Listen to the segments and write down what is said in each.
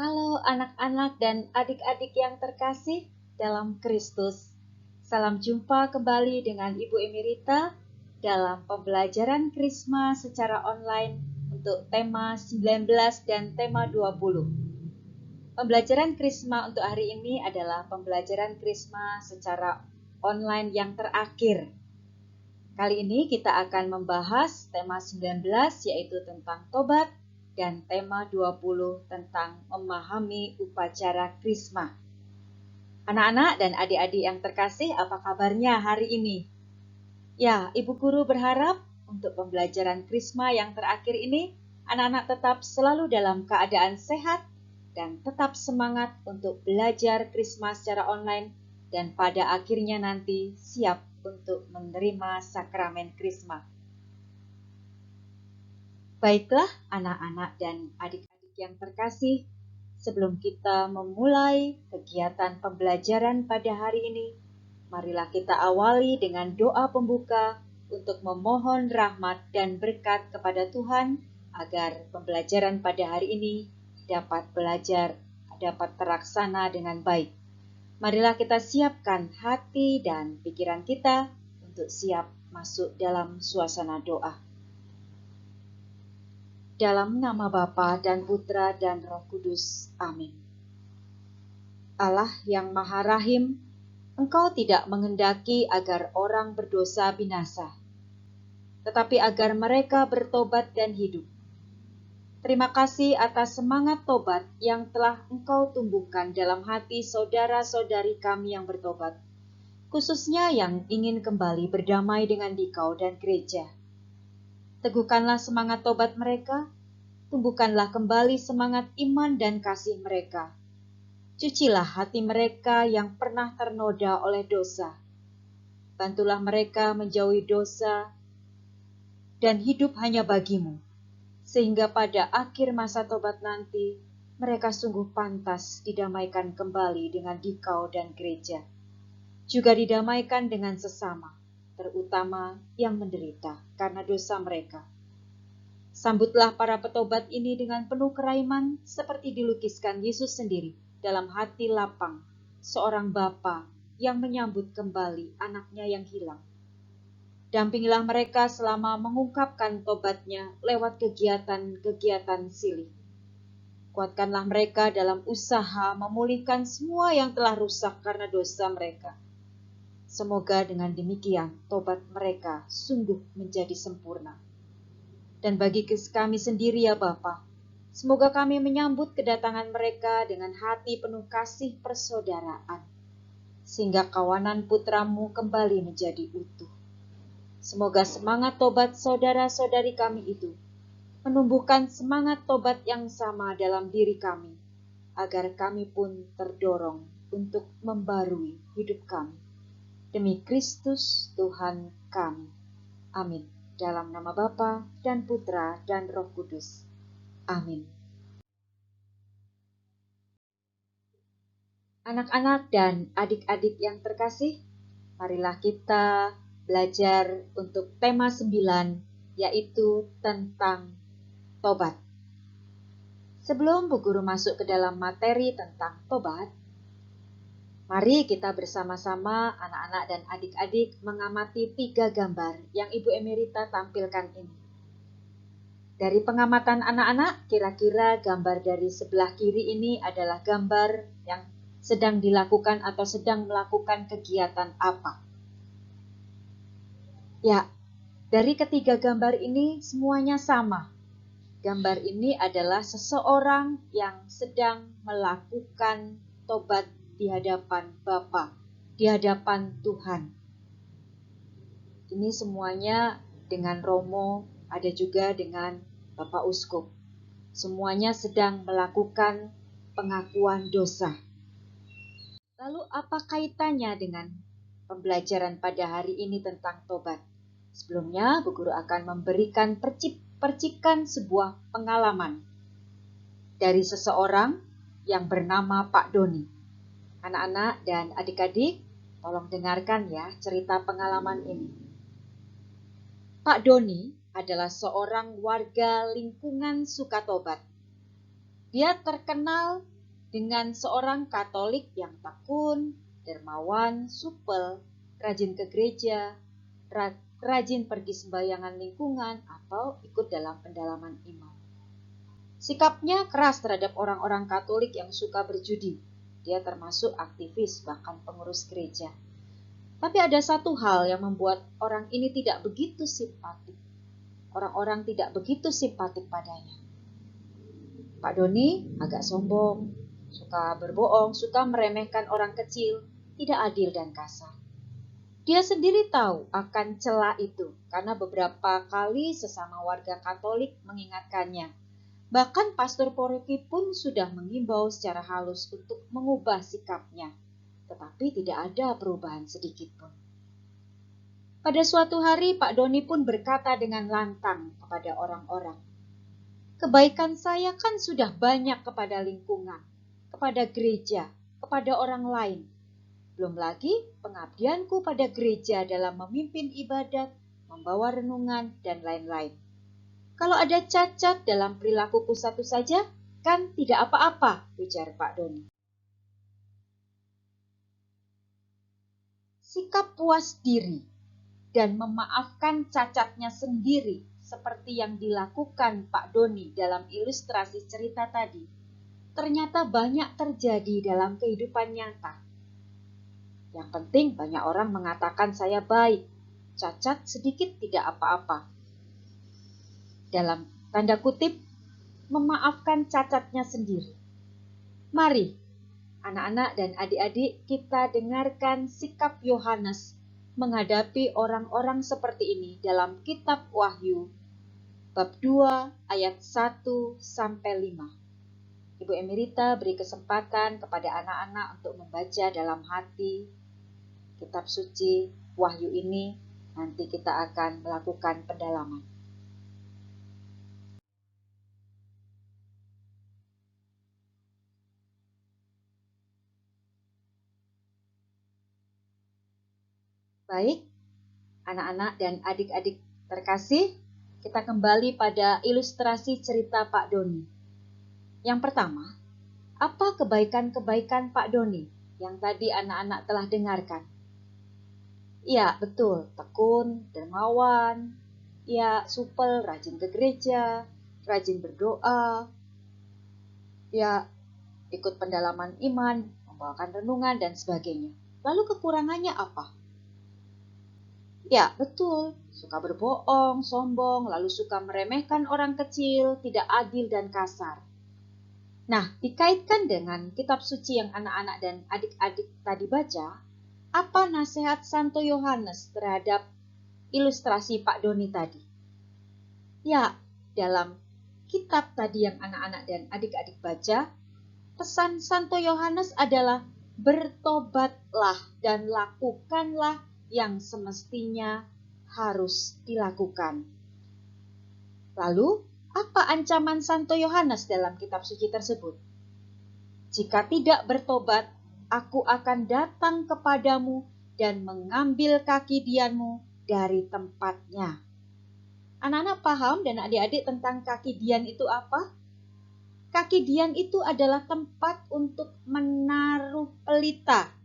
Halo anak-anak dan adik-adik yang terkasih dalam Kristus. Salam jumpa kembali dengan Ibu Emerita dalam pembelajaran Krisma secara online untuk tema 19 dan tema 20. Pembelajaran Krisma untuk hari ini adalah pembelajaran Krisma secara online yang terakhir. Kali ini kita akan membahas tema 19 yaitu tentang tobat dan tema 20 tentang memahami upacara Krisma. Anak-anak dan adik-adik yang terkasih, apa kabarnya hari ini? Ya, Ibu Guru berharap untuk pembelajaran Krisma yang terakhir ini, anak-anak tetap selalu dalam keadaan sehat dan tetap semangat untuk belajar Krisma secara online dan pada akhirnya nanti siap untuk menerima sakramen Krisma. Baiklah anak-anak dan adik-adik yang terkasih, sebelum kita memulai kegiatan pembelajaran pada hari ini, marilah kita awali dengan doa pembuka untuk memohon rahmat dan berkat kepada Tuhan agar pembelajaran pada hari ini dapat terlaksana dengan baik. Marilah kita siapkan hati dan pikiran kita untuk siap masuk dalam suasana doa. Dalam nama Bapa dan Putra dan Roh Kudus. Amin. Allah yang Maha Rahim, Engkau tidak menghendaki agar orang berdosa binasa, tetapi agar mereka bertobat dan hidup. Terima kasih atas semangat tobat yang telah Engkau tumbuhkan dalam hati saudara-saudari kami yang bertobat, khususnya yang ingin kembali berdamai dengan Dikau dan gereja. Teguhkanlah semangat tobat mereka, tumbuhkanlah kembali semangat iman dan kasih mereka. Cucilah hati mereka yang pernah ternoda oleh dosa. Bantulah mereka menjauhi dosa dan hidup hanya bagimu, sehingga pada akhir masa tobat nanti, mereka sungguh pantas didamaikan kembali dengan Dikau dan gereja. Juga didamaikan dengan sesama, terutama yang menderita karena dosa mereka. Sambutlah para petobat ini dengan penuh kerahiman seperti dilukiskan Yesus sendiri dalam hati lapang, seorang bapa yang menyambut kembali anaknya yang hilang. Dampingilah mereka selama mengungkapkan tobatnya lewat kegiatan-kegiatan silih. Kuatkanlah mereka dalam usaha memulihkan semua yang telah rusak karena dosa mereka. Semoga dengan demikian tobat mereka sungguh menjadi sempurna. Dan bagi kami sendiri ya Bapa, semoga kami menyambut kedatangan mereka dengan hati penuh kasih persaudaraan, sehingga kawanan putramu kembali menjadi utuh. Semoga semangat tobat saudara-saudari kami itu menumbuhkan semangat tobat yang sama dalam diri kami, agar kami pun terdorong untuk membarui hidup kami. Demi Kristus Tuhan kami. Amin. Dalam nama Bapa dan Putra dan Roh Kudus. Amin. Anak-anak dan adik-adik yang terkasih, marilah kita belajar untuk tema 9, yaitu tentang tobat. Sebelum Bu Guru masuk ke dalam materi tentang tobat, mari kita bersama-sama anak-anak dan adik-adik mengamati 3 gambar yang Ibu Emerita tampilkan ini. Dari pengamatan anak-anak, kira-kira gambar dari sebelah kiri ini adalah gambar yang sedang dilakukan atau sedang melakukan kegiatan apa. Ya, dari ketiga gambar ini semuanya sama. Gambar ini adalah seseorang yang sedang melakukan tobat di hadapan Bapa, di hadapan Tuhan. Ini semuanya dengan Romo, ada juga dengan Bapak Uskup. Semuanya sedang melakukan pengakuan dosa. Lalu apa kaitannya dengan pembelajaran pada hari ini tentang tobat? Sebelumnya, Bu Guru akan memberikan percikan sebuah pengalaman dari seseorang yang bernama Pak Doni. Anak-anak dan adik-adik, tolong dengarkan ya cerita pengalaman ini. Pak Doni adalah seorang warga lingkungan Sukatobat. Dia terkenal dengan seorang Katolik yang tekun, dermawan, supel, rajin ke gereja, rajin pergi sembayangan lingkungan, atau ikut dalam pendalaman iman. Sikapnya keras terhadap orang-orang Katolik yang suka berjudi. Dia termasuk aktivis, bahkan pengurus gereja. Tapi ada satu hal yang membuat orang ini tidak begitu simpatik. Orang-orang tidak begitu simpatik padanya. Pak Doni agak sombong, suka berbohong, suka meremehkan orang kecil, tidak adil dan kasar. Dia sendiri tahu akan celah itu karena beberapa kali sesama warga Katolik mengingatkannya. Bahkan pastor paroki pun sudah mengimbau secara halus untuk mengubah sikapnya, tetapi tidak ada perubahan sedikit pun. Pada suatu hari Pak Doni pun berkata dengan lantang kepada orang-orang, "Kebaikan saya kan sudah banyak kepada lingkungan, kepada gereja, kepada orang lain. Belum lagi pengabdianku pada gereja dalam memimpin ibadat, membawa renungan, dan lain-lain. Kalau ada cacat dalam perilakuku satu saja, kan tidak apa-apa," ujar Pak Doni. Sikap puas diri dan memaafkan cacatnya sendiri seperti yang dilakukan Pak Doni dalam ilustrasi cerita tadi, ternyata banyak terjadi dalam kehidupan nyata. Yang penting banyak orang mengatakan saya baik, cacat sedikit tidak apa-apa. Dalam tanda kutip, memaafkan cacatnya sendiri. Mari, anak-anak dan adik-adik, kita dengarkan sikap Yohanes menghadapi orang-orang seperti ini dalam kitab Wahyu, bab 2 ayat 1 sampai 5. Ibu Emerita beri kesempatan kepada anak-anak untuk membaca dalam hati kitab suci Wahyu ini. Nanti kita akan melakukan pendalaman. Baik, anak-anak dan adik-adik terkasih, kita kembali pada ilustrasi cerita Pak Doni. Yang pertama, apa kebaikan-kebaikan Pak Doni yang tadi anak-anak telah dengarkan? Ya, betul, tekun, dermawan, ya, supel, rajin ke gereja, rajin berdoa, ya, ikut pendalaman iman, membawakan renungan, dan sebagainya. Lalu kekurangannya apa? Ya, betul. Suka berbohong, sombong, lalu suka meremehkan orang kecil, tidak adil dan kasar. Nah, dikaitkan dengan kitab suci yang anak-anak dan adik-adik tadi baca, apa nasihat Santo Yohanes terhadap ilustrasi Pak Doni tadi? Ya, dalam kitab tadi yang anak-anak dan adik-adik baca, pesan Santo Yohanes adalah bertobatlah dan lakukanlah yang semestinya harus dilakukan. Lalu, apa ancaman Santo Yohanes dalam kitab suci tersebut? Jika tidak bertobat, aku akan datang kepadamu dan mengambil kaki dianmu dari tempatnya. Anak-anak paham dan adik-adik tentang kaki dian itu apa? Kaki dian itu adalah tempat untuk menaruh pelita.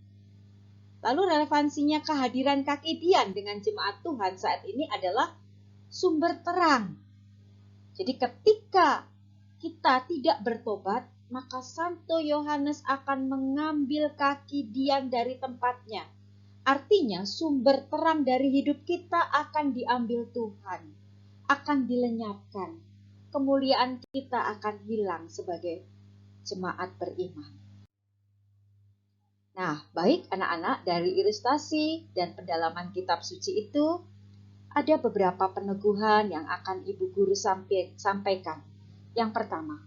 Lalu relevansinya kehadiran kaki dian dengan jemaat Tuhan saat ini adalah sumber terang. Jadi ketika kita tidak bertobat, maka Santo Yohanes akan mengambil kaki dian dari tempatnya. Artinya sumber terang dari hidup kita akan diambil Tuhan, akan dilenyapkan. Kemuliaan kita akan hilang sebagai jemaat beriman. Nah, baik anak-anak, dari ilustrasi dan pendalaman kitab suci itu, ada beberapa peneguhan yang akan Ibu Guru sampaikan. Yang pertama,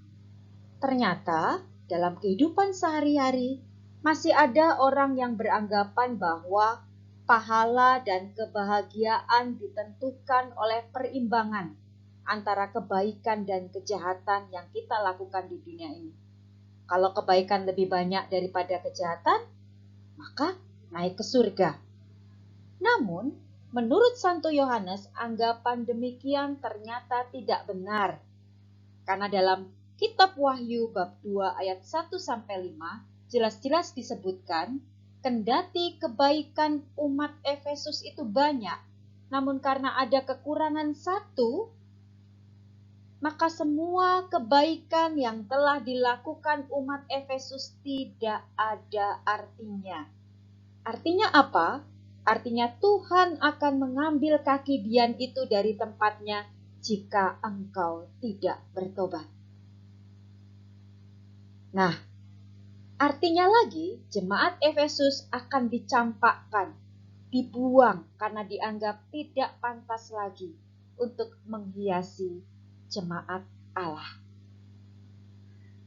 ternyata dalam kehidupan sehari-hari masih ada orang yang beranggapan bahwa pahala dan kebahagiaan ditentukan oleh perimbangan antara kebaikan dan kejahatan yang kita lakukan di dunia ini. Kalau kebaikan lebih banyak daripada kejahatan, maka naik ke surga. Namun, menurut Santo Yohanes, anggapan demikian ternyata tidak benar. Karena dalam Kitab Wahyu bab 2 ayat 1-5 jelas-jelas disebutkan, kendati kebaikan umat Efesus itu banyak, namun karena ada kekurangan satu, maka semua kebaikan yang telah dilakukan umat Efesus tidak ada artinya. Artinya apa? Artinya Tuhan akan mengambil kaki Dian itu dari tempatnya jika engkau tidak bertobat. Nah, artinya lagi, jemaat Efesus akan dicampakkan, dibuang karena dianggap tidak pantas lagi untuk menghiasi jemaat Allah.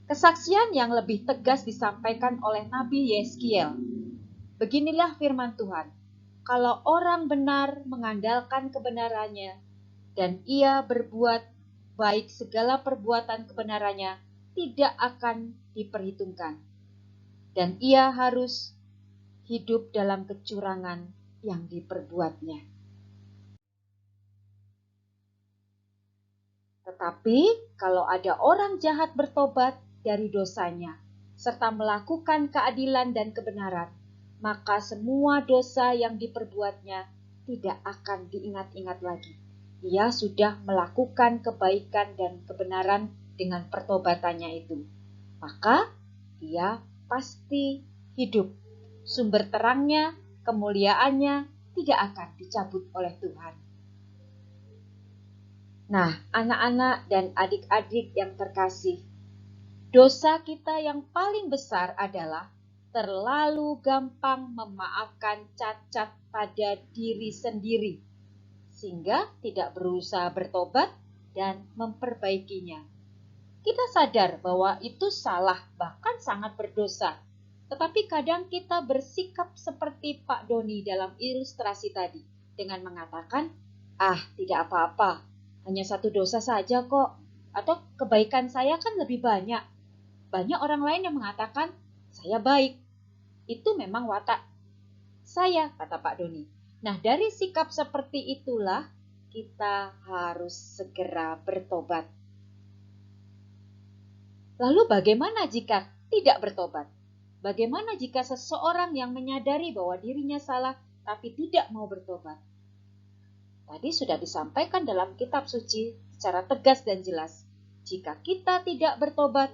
Kesaksian yang lebih tegas disampaikan oleh Nabi Yeskiel. Beginilah firman Tuhan, kalau orang benar mengandalkan kebenarannya dan ia berbuat baik, segala perbuatan kebenarannya tidak akan diperhitungkan. Dan ia harus hidup dalam kecurangan yang diperbuatnya. Tetapi kalau ada orang jahat bertobat dari dosanya, serta melakukan keadilan dan kebenaran, maka semua dosa yang diperbuatnya tidak akan diingat-ingat lagi. Ia sudah melakukan kebaikan dan kebenaran dengan pertobatannya itu. Maka ia pasti hidup. Sumber terangnya, kemuliaannya tidak akan dicabut oleh Tuhan. Nah, anak-anak dan adik-adik yang terkasih, dosa kita yang paling besar adalah terlalu gampang memaafkan cacat pada diri sendiri, sehingga tidak berusaha bertobat dan memperbaikinya. Kita sadar bahwa itu salah, bahkan sangat berdosa. Tetapi kadang kita bersikap seperti Pak Doni dalam ilustrasi tadi, dengan mengatakan, tidak apa-apa, hanya satu dosa saja kok, atau kebaikan saya kan lebih banyak. Banyak orang lain yang mengatakan, saya baik. Itu memang watak saya, kata Pak Doni. Nah, dari sikap seperti itulah kita harus segera bertobat. Lalu bagaimana jika tidak bertobat? Bagaimana jika seseorang yang menyadari bahwa dirinya salah tapi tidak mau bertobat? Tadi sudah disampaikan dalam kitab suci secara tegas dan jelas. Jika kita tidak bertobat,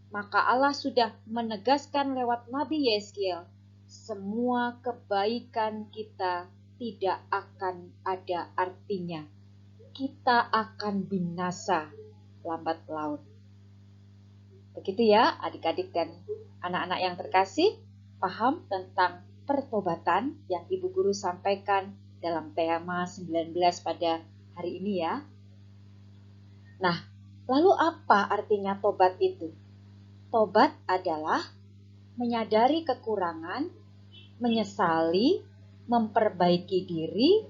maka Allah sudah menegaskan lewat Nabi Yeskiel, semua kebaikan kita tidak akan ada artinya. Kita akan binasa lambat laun. Begitu ya adik-adik dan anak-anak yang terkasih, paham tentang pertobatan yang Ibu Guru sampaikan dalam tema 19 pada hari ini ya. Nah, lalu apa artinya tobat itu? Tobat adalah menyadari kekurangan, menyesali, memperbaiki diri,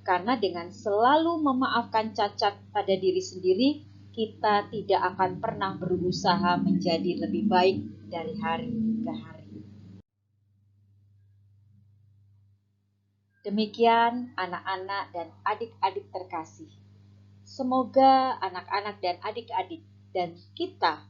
karena dengan selalu memaafkan cacat pada diri sendiri, kita tidak akan pernah berusaha menjadi lebih baik dari hari ke hari. Demikian anak-anak dan adik-adik terkasih. Semoga anak-anak dan adik-adik dan kita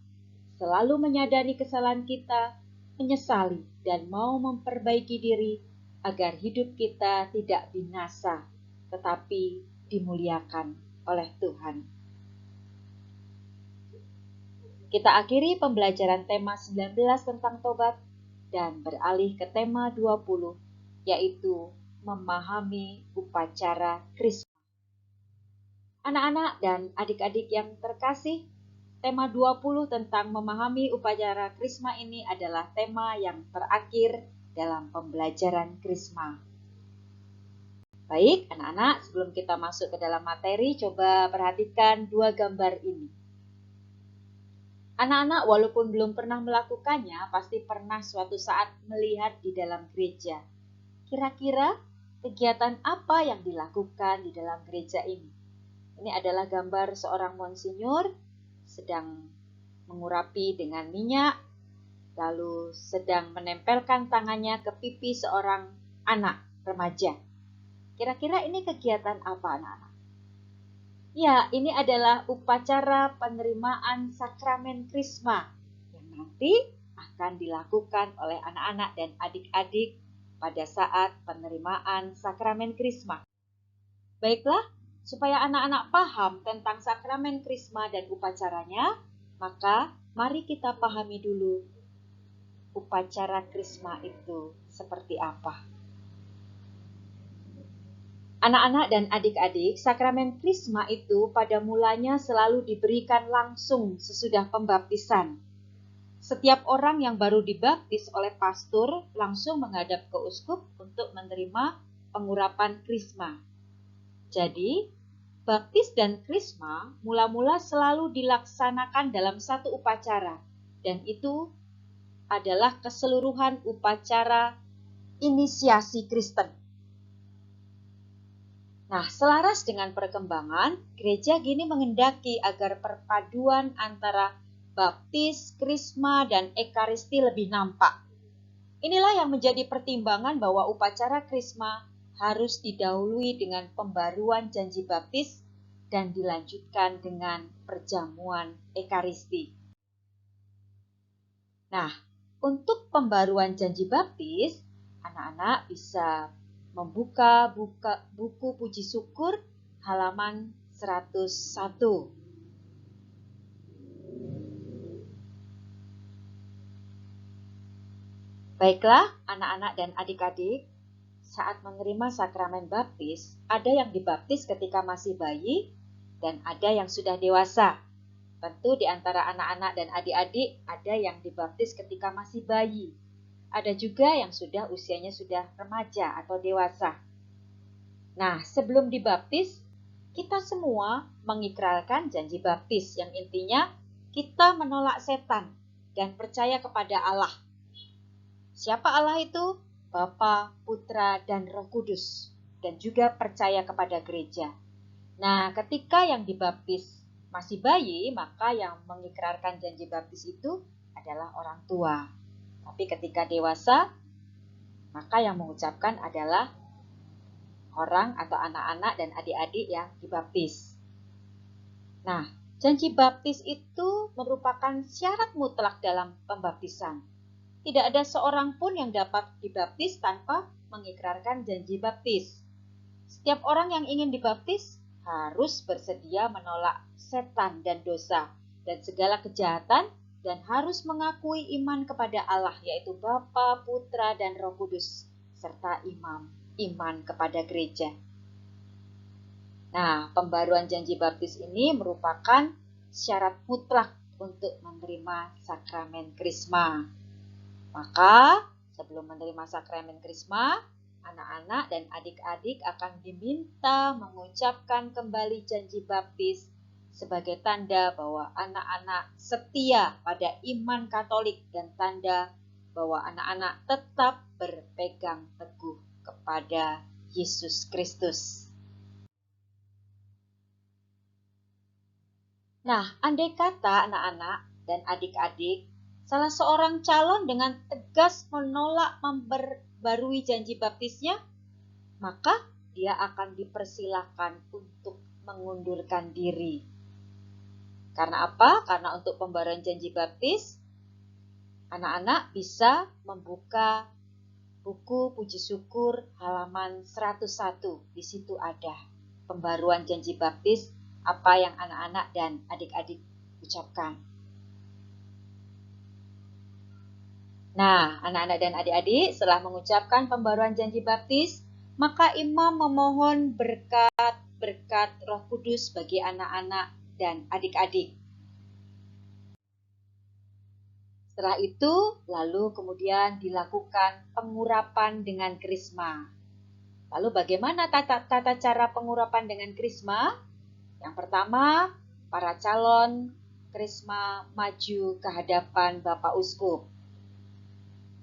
selalu menyadari kesalahan kita, menyesali dan mau memperbaiki diri agar hidup kita tidak binasa, tetapi dimuliakan oleh Tuhan. Kita akhiri pembelajaran tema 19 tentang tobat dan beralih ke tema 20, yaitu memahami upacara Krisma. Anak-anak dan adik-adik yang terkasih, tema 20 tentang memahami upacara Krisma ini adalah tema yang terakhir dalam pembelajaran Krisma. Baik, anak-anak, sebelum kita masuk ke dalam materi, coba perhatikan dua gambar ini. Anak-anak walaupun belum pernah melakukannya, pasti pernah suatu saat melihat di dalam gereja. Kira-kira kegiatan apa yang dilakukan di dalam gereja ini? Ini adalah gambar seorang monsinyor sedang mengurapi dengan minyak, lalu sedang menempelkan tangannya ke pipi seorang anak remaja. Kira-kira ini kegiatan apa anak-anak? Ya, ini adalah upacara penerimaan sakramen Krisma yang nanti akan dilakukan oleh anak-anak dan adik-adik pada saat penerimaan sakramen Krisma. Baiklah, supaya anak-anak paham tentang sakramen Krisma dan upacaranya, maka mari kita pahami dulu upacara Krisma itu seperti apa. Anak-anak dan adik-adik, sakramen Krisma itu pada mulanya selalu diberikan langsung sesudah pembaptisan. Setiap orang yang baru dibaptis oleh pastor langsung menghadap ke uskup untuk menerima pengurapan Krisma. Jadi, baptis dan Krisma mula-mula selalu dilaksanakan dalam satu upacara, dan itu adalah keseluruhan upacara inisiasi Kristen. Nah, selaras dengan perkembangan, gereja kini menghendaki agar perpaduan antara baptis, krisma, dan ekaristi lebih nampak. Inilah yang menjadi pertimbangan bahwa upacara krisma harus didahului dengan pembaruan janji baptis dan dilanjutkan dengan perjamuan ekaristi. Nah, untuk pembaruan janji baptis, anak-anak bisa membuka buku puji syukur halaman 101. Baiklah, anak-anak dan adik-adik, saat menerima sakramen baptis, ada yang dibaptis ketika masih bayi dan ada yang sudah dewasa. Tentu di antara anak-anak dan adik-adik ada yang dibaptis ketika masih bayi. Ada juga yang sudah usianya sudah remaja atau dewasa. Nah, sebelum dibaptis, kita semua mengikrarkan janji baptis yang intinya kita menolak setan dan percaya kepada Allah. Siapa Allah itu? Bapa, Putra, dan Roh Kudus. Dan juga percaya kepada gereja. Nah, ketika yang dibaptis masih bayi, maka yang mengikrarkan janji baptis itu adalah orang tua. Tapi ketika dewasa, maka yang mengucapkan adalah orang atau anak-anak dan adik-adik yang dibaptis. Nah, janji baptis itu merupakan syarat mutlak dalam pembaptisan. Tidak ada seorang pun yang dapat dibaptis tanpa mengikrarkan janji baptis. Setiap orang yang ingin dibaptis harus bersedia menolak setan dan dosa dan segala kejahatan dan harus mengakui iman kepada Allah, yaitu Bapa, Putra, dan Roh Kudus, serta iman kepada gereja. Nah, pembaruan janji baptis ini merupakan syarat mutlak untuk menerima sakramen Krisma. Maka, sebelum menerima sakramen Krisma, anak-anak dan adik-adik akan diminta mengucapkan kembali janji baptis sebagai tanda bahwa anak-anak setia pada iman Katolik dan tanda bahwa anak-anak tetap berpegang teguh kepada Yesus Kristus. Nah, andai kata anak-anak dan adik-adik salah seorang calon dengan tegas menolak memperbarui janji baptisnya, maka dia akan dipersilakan untuk mengundurkan diri. Karena apa? Karena untuk pembaruan janji baptis, anak-anak bisa membuka buku puji syukur halaman 101. Di situ ada pembaruan janji baptis, apa yang anak-anak dan adik-adik ucapkan. Nah, anak-anak dan adik-adik setelah mengucapkan pembaruan janji baptis, maka imam memohon berkat Roh Kudus bagi anak-anak dan adik-adik. Setelah itu, lalu kemudian dilakukan pengurapan dengan krisma. Lalu bagaimana tata cara pengurapan dengan krisma? Yang pertama, para calon krisma maju ke hadapan Bapak Uskup.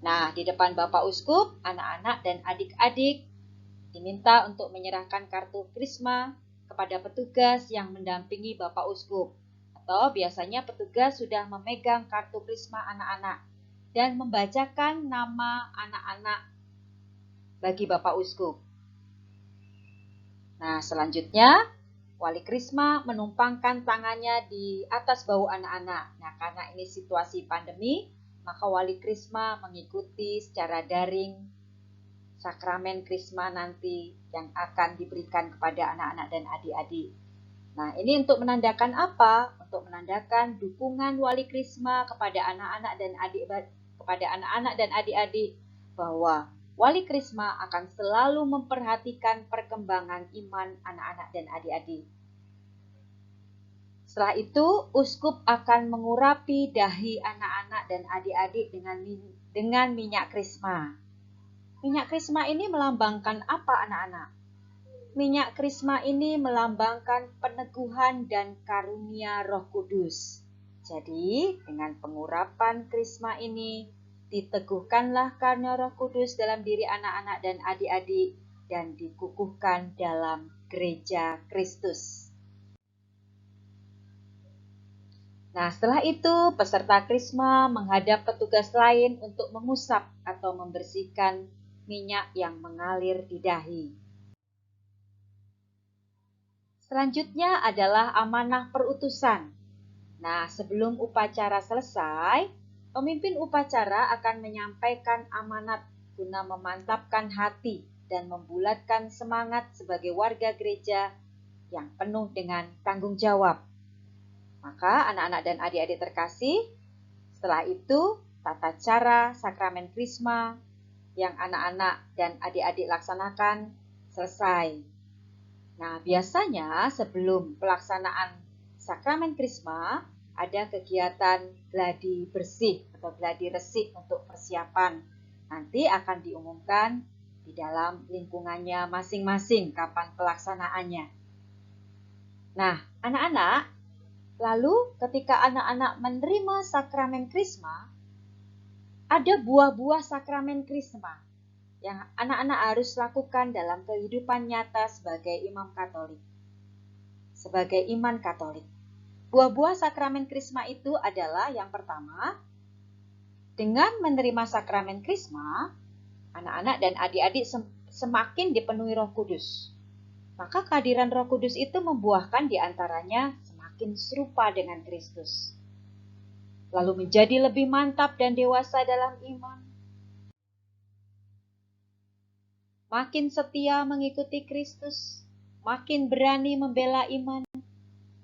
Nah, di depan Bapak Uskup, anak-anak dan adik-adik diminta untuk menyerahkan kartu krisma kepada petugas yang mendampingi Bapak Uskup. Atau biasanya petugas sudah memegang kartu krisma anak-anak dan membacakan nama anak-anak bagi Bapak Uskup. Nah, selanjutnya Wali Krisma menumpangkan tangannya di atas bahu anak-anak. Nah, karena ini situasi pandemi, maka Wali Krisma mengikuti secara daring sakramen Krisma nanti yang akan diberikan kepada anak-anak dan adik-adik. Nah, ini untuk menandakan apa? Untuk menandakan dukungan Wali Krisma kepada anak-anak dan adik-adik bahwa Wali Krisma akan selalu memperhatikan perkembangan iman anak-anak dan adik-adik. Setelah itu, uskup akan mengurapi dahi anak-anak dan adik-adik dengan minyak krisma. Minyak krisma ini melambangkan apa, anak-anak? Minyak krisma ini melambangkan peneguhan dan karunia Roh Kudus. Jadi, dengan pengurapan krisma ini, diteguhkanlah karunia Roh Kudus dalam diri anak-anak dan adik-adik dan dikukuhkan dalam gereja Kristus. Nah, setelah itu peserta krisma menghadap petugas lain untuk mengusap atau membersihkan minyak yang mengalir di dahi. Selanjutnya adalah amanah perutusan. Nah, sebelum upacara selesai, pemimpin upacara akan menyampaikan amanat guna memantapkan hati dan membulatkan semangat sebagai warga gereja yang penuh dengan tanggung jawab. Maka anak-anak dan adik-adik terkasih, setelah itu tata cara sakramen krisma yang anak-anak dan adik-adik laksanakan selesai. Nah, biasanya sebelum pelaksanaan sakramen krisma ada kegiatan gladi bersih atau gladi resik untuk persiapan. Nanti akan diumumkan di dalam lingkungannya masing-masing kapan pelaksanaannya. Nah, anak-anak, lalu ketika anak-anak menerima sakramen krisma, ada buah-buah sakramen krisma yang anak-anak harus lakukan dalam kehidupan nyata sebagai imam Katolik. Sebagai iman Katolik. Buah-buah sakramen krisma itu adalah yang pertama, dengan menerima sakramen krisma, anak-anak dan adik-adik semakin dipenuhi Roh Kudus. Maka kehadiran Roh Kudus itu membuahkan diantaranya semakin serupa dengan Kristus. Lalu menjadi lebih mantap dan dewasa dalam iman. Makin setia mengikuti Kristus, makin berani membela iman,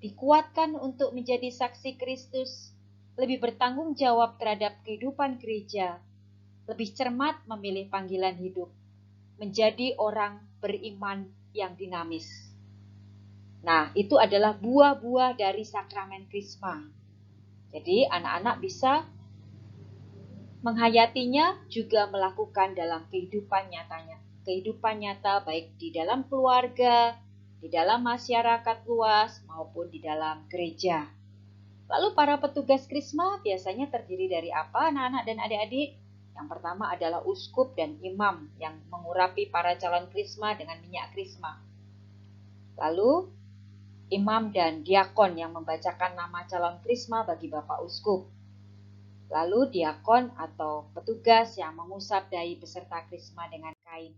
dikuatkan untuk menjadi saksi Kristus, lebih bertanggung jawab terhadap kehidupan gereja, lebih cermat memilih panggilan hidup, menjadi orang beriman yang dinamis. Nah, itu adalah buah-buah dari sakramen krisma. Jadi, anak-anak bisa menghayatinya juga melakukan dalam kehidupan nyata baik di dalam keluarga, di dalam masyarakat luas, maupun di dalam gereja. Lalu para petugas krisma biasanya terdiri dari apa, anak-anak dan adik-adik? Yang pertama adalah uskup dan imam yang mengurapi para calon krisma dengan minyak krisma. Lalu imam dan diakon yang membacakan nama calon krisma bagi Bapak Uskup. Lalu diakon atau petugas yang mengusap dahi peserta krisma dengan kain.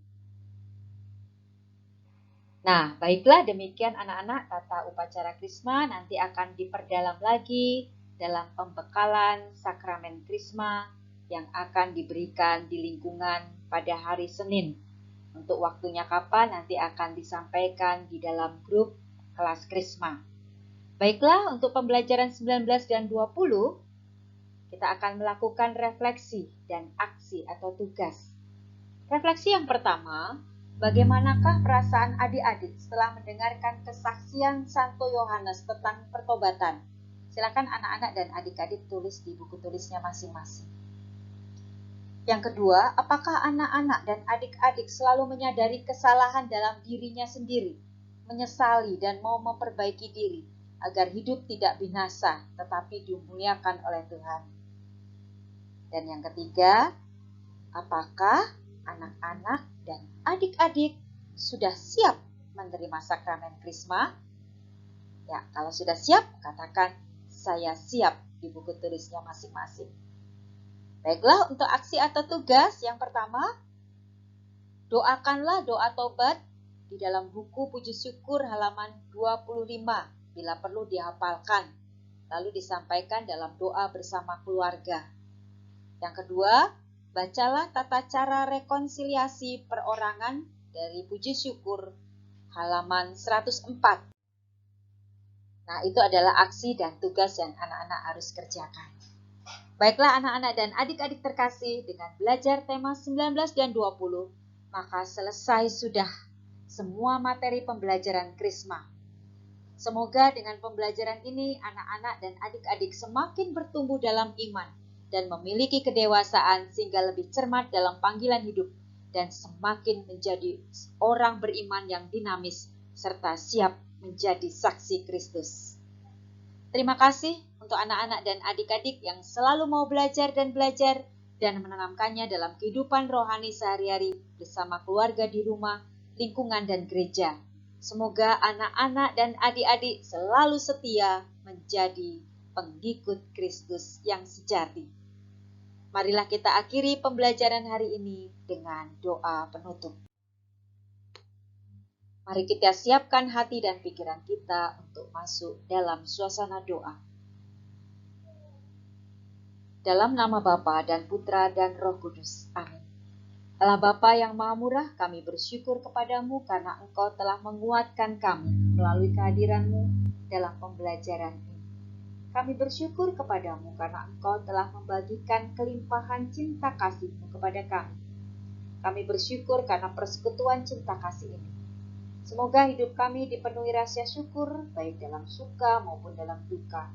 Nah, baiklah demikian anak-anak, tata upacara krisma nanti akan diperdalam lagi dalam pembekalan sakramen krisma yang akan diberikan di lingkungan pada hari Senin. Untuk waktunya kapan nanti akan disampaikan di dalam grup kelas krisma. Baiklah, untuk pembelajaran 19 dan 20, kita akan melakukan refleksi dan aksi atau tugas. Refleksi yang pertama, bagaimanakah perasaan adik-adik setelah mendengarkan kesaksian Santo Yohanes tentang pertobatan? Silakan anak-anak dan adik-adik tulis di buku tulisnya masing-masing. Yang kedua, apakah anak-anak dan adik-adik selalu menyadari kesalahan dalam dirinya sendiri, menyesali dan mau memperbaiki diri, agar hidup tidak binasa tetapi dimuliakan oleh Tuhan? Dan yang ketiga, apakah anak-anak dan adik-adik sudah siap menerima sakramen krisma? Ya, kalau sudah siap, katakan saya siap di buku tulisnya masing-masing. Baiklah, untuk aksi atau tugas yang pertama, doakanlah doa tobat di dalam buku Puji Syukur halaman 25 bila perlu dihafalkan, lalu disampaikan dalam doa bersama keluarga. Yang kedua, bacalah tata cara rekonsiliasi perorangan dari Puji Syukur halaman 104. Nah, itu adalah aksi dan tugas yang anak-anak harus kerjakan. Baiklah anak-anak dan adik-adik terkasih, dengan belajar tema 19 dan 20, maka selesai sudah semua materi pembelajaran Krisma. Semoga dengan pembelajaran ini anak-anak dan adik-adik semakin bertumbuh dalam iman dan memiliki kedewasaan sehingga lebih cermat dalam panggilan hidup dan semakin menjadi orang beriman yang dinamis serta siap menjadi saksi Kristus. Terima kasih untuk anak-anak dan adik-adik yang selalu mau belajar dan menanamkannya dalam kehidupan rohani sehari-hari bersama keluarga di rumah, lingkungan, dan gereja. Semoga anak-anak dan adik-adik selalu setia menjadi pengikut Kristus yang sejati. Marilah kita akhiri pembelajaran hari ini dengan doa penutup. Mari kita siapkan hati dan pikiran kita untuk masuk dalam suasana doa. Dalam nama Bapa dan Putra dan Roh Kudus. Amin. Allah Bapa yang Maha Murah, kami bersyukur kepadamu karena Engkau telah menguatkan kami melalui kehadiran-Mu dalam pembelajaran ini. Kami bersyukur kepadamu karena Engkau telah membagikan kelimpahan cinta kasih-Mu kepada kami. Kami bersyukur karena persekutuan cinta kasih ini. Semoga hidup kami dipenuhi rasa syukur, baik dalam suka maupun dalam duka.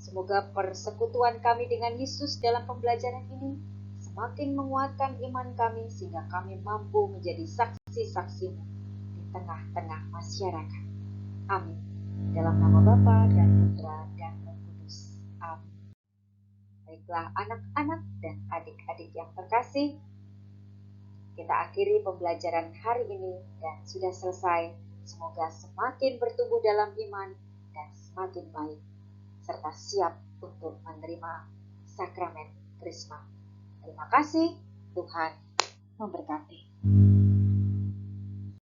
Semoga persekutuan kami dengan Yesus dalam pembelajaran ini semakin menguatkan iman kami sehingga kami mampu menjadi saksi-saksi-Mu di tengah-tengah masyarakat. Amin. Dalam nama Bapa dan Putra dan Roh Kudus. Amin. Baiklah anak-anak dan adik-adik yang terkasih, kita akhiri pembelajaran hari ini dan sudah selesai. Semoga semakin bertumbuh dalam iman dan semakin baik, serta siap untuk menerima sakramen Krisma. Terima kasih, Tuhan memberkati.